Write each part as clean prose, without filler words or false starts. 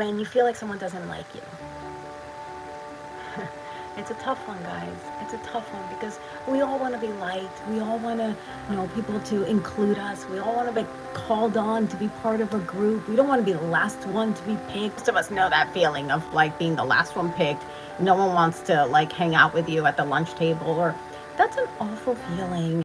when you feel like someone doesn't like you. It's a tough one, guys. It's a tough one because we all want to be liked. We all want to, people to include us. We all want to be called on to be part of a group. We don't want to be the last one to be picked. Most of us know that feeling of like being the last one picked. No one wants to like hang out with you at the lunch table, or that's an awful feeling.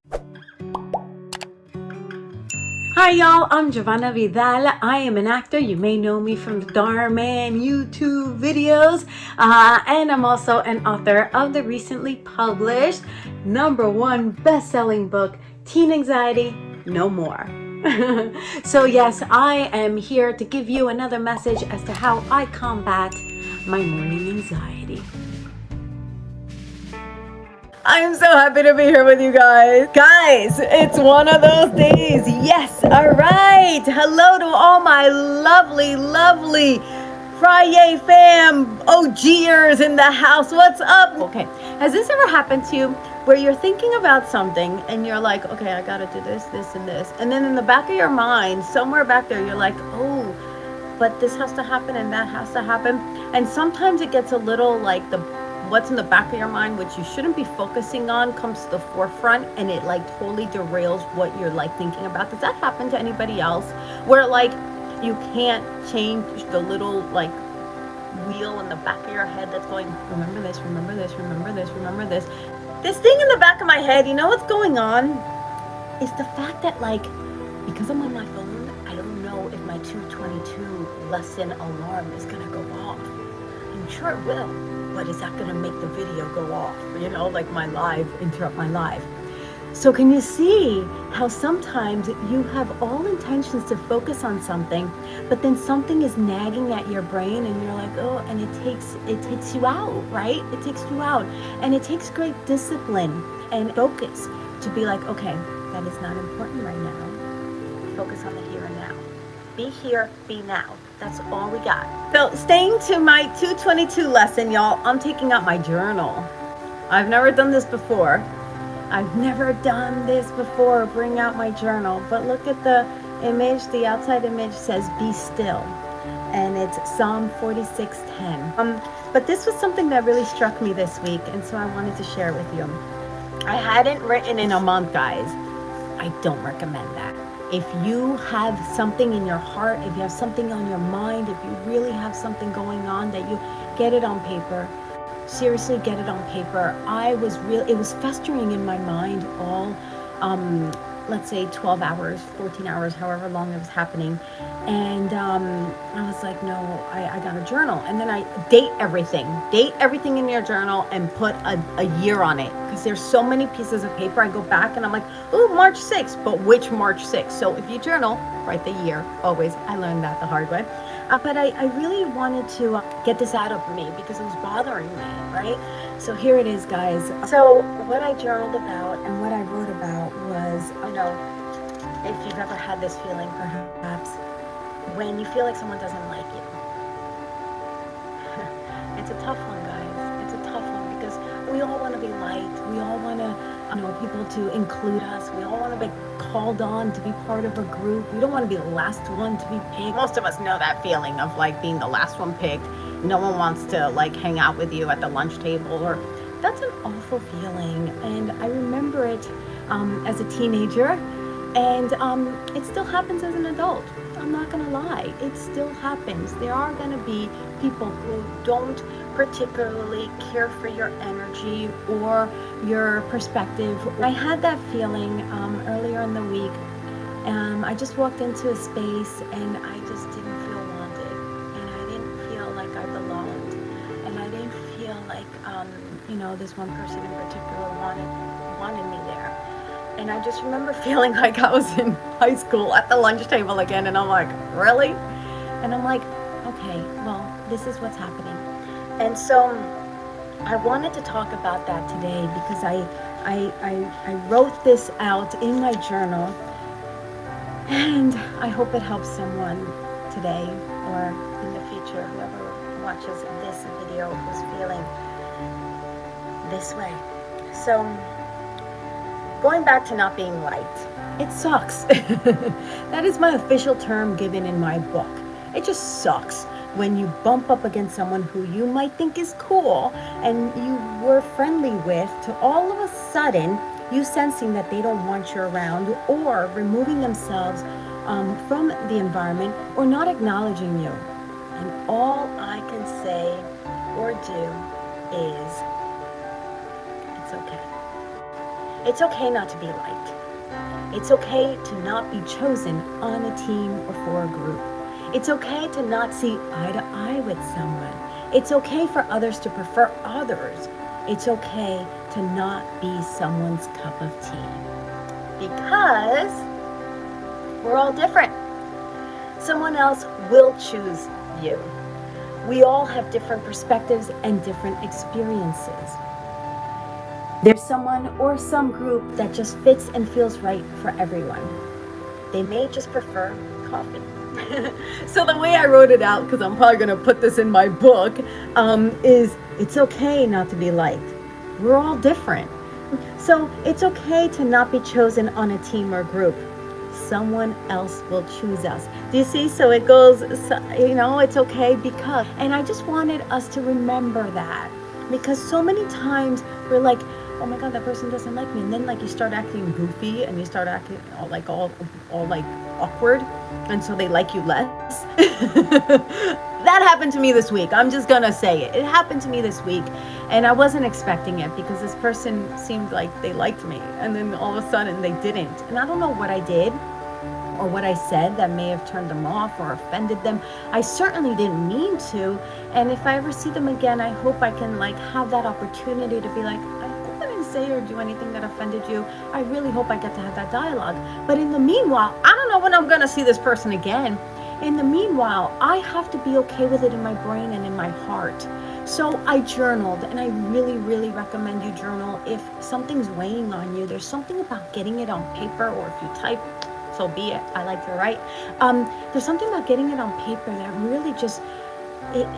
Hi y'all, I'm Jovanna Vidal. I am an actor. You may know me from the Dhar Mann YouTube videos. And I'm also an author of the recently published #1 best-selling book, Teen Anxiety, No More. So yes, I am here to give you another message as to how I combat my morning anxiety. I'm so happy to be here with you guys. Guys, it's one of those days. Yes, all right. Hello to all my lovely, lovely Friday fam, OGers in the house. What's up? Okay, has this ever happened to you where you're thinking about something and you're like, okay, I gotta do this, this, and this. And then in the back of your mind, somewhere back there, you're like, oh, but this has to happen and that has to happen. And sometimes it gets a little like what's in the back of your mind, which you shouldn't be focusing on, comes to the forefront, and it like totally derails what you're like thinking about. Does that happen to anybody else, where like you can't change the little like wheel in the back of your head that's going, remember this, remember this, remember this, remember this. This thing in the back of my head, you know what's going on is the fact that like, because I'm on my phone, I don't know if my 2:22 lesson alarm is gonna go off. I'm sure it will. But is that going to make the video go off? Like my live, interrupt my live. So can you see how sometimes you have all intentions to focus on something, but then something is nagging at your brain and you're like, oh, and it takes you out, right? It takes you out. And it takes great discipline and focus to be like, okay, that is not important right now. Focus on the here and now. Be here, be now. That's all we got. So staying to my 2:22 lesson, y'all, I'm taking out my journal. I've never done this before. Bring out my journal. But look at the image. The outside image says, be still. And it's Psalm 46:10. But this was something that really struck me this week. And so I wanted to share with you. I hadn't written in a month, guys. I don't recommend that. If you have something in your heart, if you have something on your mind, if you really have something going on, that you get it on paper. Seriously, get it on paper. It was festering in my mind all, let's say 12 hours, 14 hours, however long it was happening. And I was like, no, I got a journal. And then I date everything in your journal and put a year on it. Because there's so many pieces of paper. I go back and I'm like, oh, March 6th, but which March 6th? So if you journal, write the year, always. I learned that the hard way. But I really wanted to get this out of me because it was bothering me, right? So here it is, guys. So what I journaled about and what I wrote about was, if you've ever had this feeling, perhaps, when you feel like someone doesn't like you. It's a tough one, guys. It's a tough one because we all want to be liked. We all want to, people to include us. We all want to be called on to be part of a group. We don't want to be the last one to be picked. Most of us know that feeling of like being the last one picked. No one wants to like hang out with you at the lunch table, or that's an awful feeling. And I remember it as a teenager, and it still happens as an adult. I'm not gonna lie, it still happens. There are gonna be people who don't particularly care for your energy or your perspective. I had that feeling earlier in the week. I just walked into a space and I just didn't feel wanted, and I didn't feel like I belonged, and I didn't feel like this one person in particular wanted me there. And I just remember feeling like I was in high school at the lunch table again, and I'm like, really? And I'm like, okay, well, this is what's happening. And so I wanted to talk about that today because I wrote this out in my journal, and I hope it helps someone today or in the future, whoever watches this video who's feeling this way. So going back to not being liked, it sucks. That is my official term given in my book. It just sucks when you bump up against someone who you might think is cool and you were friendly with, to all of a sudden you sensing that they don't want you around, or removing themselves from the environment, or not acknowledging you. And all I can say or do is, it's okay. It's okay not to be liked. It's okay to not be chosen on a team or for a group. It's okay to not see eye to eye with someone. It's okay for others to prefer others. It's okay to not be someone's cup of tea. Because we're all different. Someone else will choose you. We all have different perspectives and different experiences. There's someone or some group that just fits and feels right for everyone. They may just prefer coffee. So the way I wrote it out, because I'm probably going to put this in my book, is it's okay not to be liked. We're all different. So it's okay to not be chosen on a team or group. Someone else will choose us. Do you see? So it goes, it's okay because, and I just wanted us to remember that, because so many times we're like, oh my God, that person doesn't like me. And then like you start acting goofy and you start acting all like awkward. And so they like you less. That happened to me this week. I'm just gonna say it. It happened to me this week. And I wasn't expecting it, because this person seemed like they liked me. And then all of a sudden they didn't. And I don't know what I did or what I said that may have turned them off or offended them. I certainly didn't mean to. And if I ever see them again, I hope I can like have that opportunity to be like, I didn't say or do anything that offended you. I really hope I get to have that dialogue. But in the meanwhile, I don't know when I'm gonna see this person again. In the meanwhile, I have to be okay with it in my brain and in my heart. So I journaled, and I really, really recommend you journal. If something's weighing on you, there's something about getting it on paper, or if you type, so be it. I like to write. There's something about getting it on paper that really just, it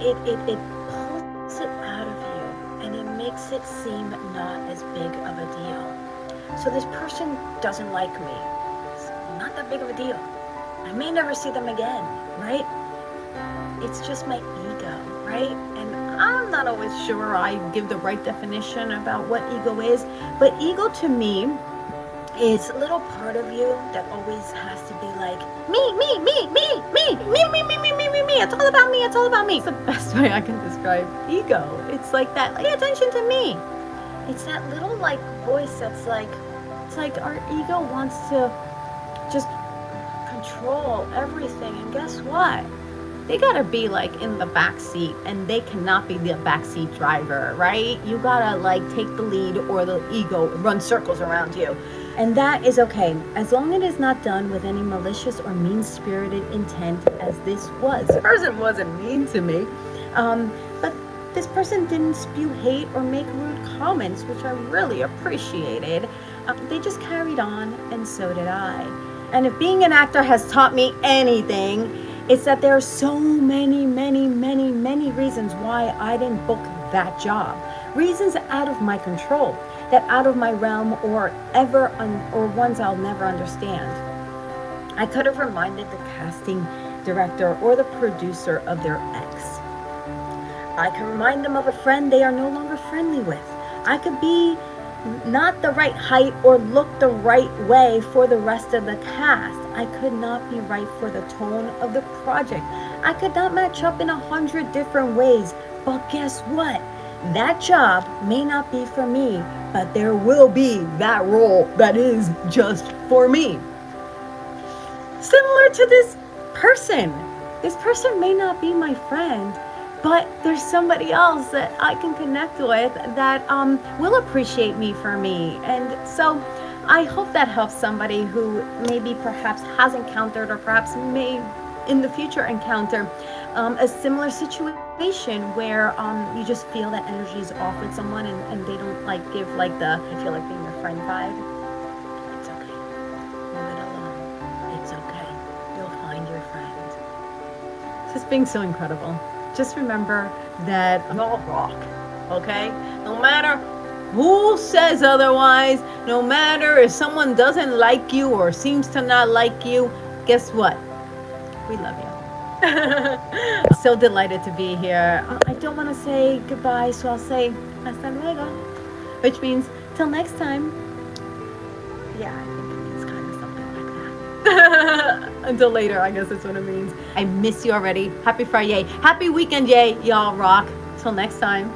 pulls it out of you, and it makes it seem not as big of a deal. So this person doesn't like me. It's not that big of a deal. I may never see them again, right? It's just my ego, right? And I'm not always sure I give the right definition about what ego is, but ego to me is a little part of you that always has to be like, me. It's all about me, it's all about me. It's the best way I can describe ego. It's like that, pay attention to me. It's that little like voice that's like, it's like our ego wants to just control everything, and guess what? They gotta be like in the back seat, and they cannot be the backseat driver, right? You gotta like take the lead, or the ego run circles around you. And that is okay, as long as it is not done with any malicious or mean-spirited intent, as this was. This person wasn't mean to me, but this person didn't spew hate or make rude comments, which I really appreciated. They just carried on, and so did I. And if being an actor has taught me anything, it's that there are so many reasons why I didn't book that job. Reasons out of my control, that out of my realm, or ones I'll never understand. I could have reminded the casting director or the producer of their ex. I can remind them of a friend they are no longer friendly with. I could be not the right height or look the right way for the rest of the cast. I could not be right for the tone of the project. I could not match up in 100 different ways. But guess what? That job may not be for me, but there will be that role that is just for me. Similar to this person. This person may not be my friend, but there's somebody else that I can connect with that will appreciate me for me. And so I hope that helps somebody who maybe perhaps has encountered, or perhaps may in the future encounter a similar situation where you just feel that energy is off with someone, and they don't like give like the I feel like being your friend vibe. It's okay. Leave it alone. It's okay. You'll find your friend. Just being so incredible. Just remember that I'm all rock, okay? No matter who says otherwise, no matter if someone doesn't like you or seems to not like you, guess what? We love you. So delighted to be here. I don't want to say goodbye, so I'll say hasta luego, which means till next time. Yeah, I think it means kind of something like that. Until later, I guess that's what it means. I miss you already. Happy Friday. Happy weekend, yay. Y'all rock. Till next time.